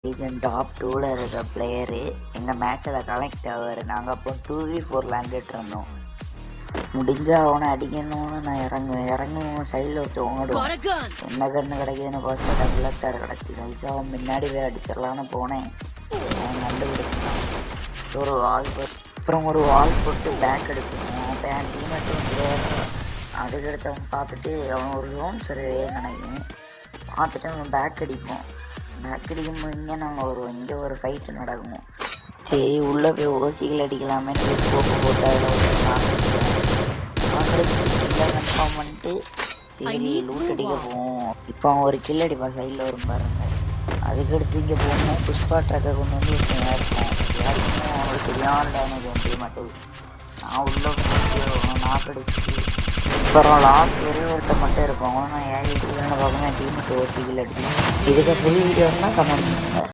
Region top 2ல் இருக்க player எங்கள் மேட்சில் கலெக்ட் ஆவார். நாங்கள் அப்போ 2v4 விளாண்டுட்டு இருந்தோம். முடிஞ்சால் அவனை அடிக்கணும்னு நான் இறங்குவோம் சைடில் ஒருத்த ஓடுவோம். என்ன கண்ணு கிடைக்குதுன்னு பார்த்தா டபுள் கார் கிடச்சி நைஸாக அவன் முன்னாடி போய் அடிச்சிடலான்னு போனேன். அவன் கண்டுபிடிச்சிட்டான். ஒரு வால் போட்டு பேக் அடிச்சிடுவோம். அப்போ என் டீமேட்டு வந்து அதுக்கடுத்து அவன் பார்த்துட்டு அவன் ஒரு லோன் சரியே நினைக்கிறேன். பார்த்துட்டு அவன் பேக் அடிப்போம். பேக் அடிக்கும்போது இங்கே நாங்கள் வருவோம். இங்கே ஒரு ஃபைட்டு நடக்கும். சரி உள்ளே போய் ஓசிகள் அடிக்கலாமேன்னு கோப்பு போட்டு அதில் கன்ஃபார்ம் பண்ணிட்டு சரி லூட் அடிக்க போவோம். இப்போ அவன் ஒரு கில் அடிப்பான் சைடில் வரும் பாருங்க. அதுக்கடுத்து இங்கே போகணும். புஷ்பா ட்ரக்கை கொண்டு வந்து இருக்கும். யாருக்குமே அவங்களுக்கு சரியான டேமேஜ் வந்து மாட்டேது. நான் உள்ளே நாக்கடிச்சு அப்புறம் லாஸ்ட் ஒரே ஒருத்த மட்டும் இருக்கும். அவன் நான் ஏன் பார்க்கணும் டீமுக்கு ஓசிகள் அடிச்சு. இதுக்கு ஃபுல் வீடியோன்னா கமெண்ட் பண்ணுங்க.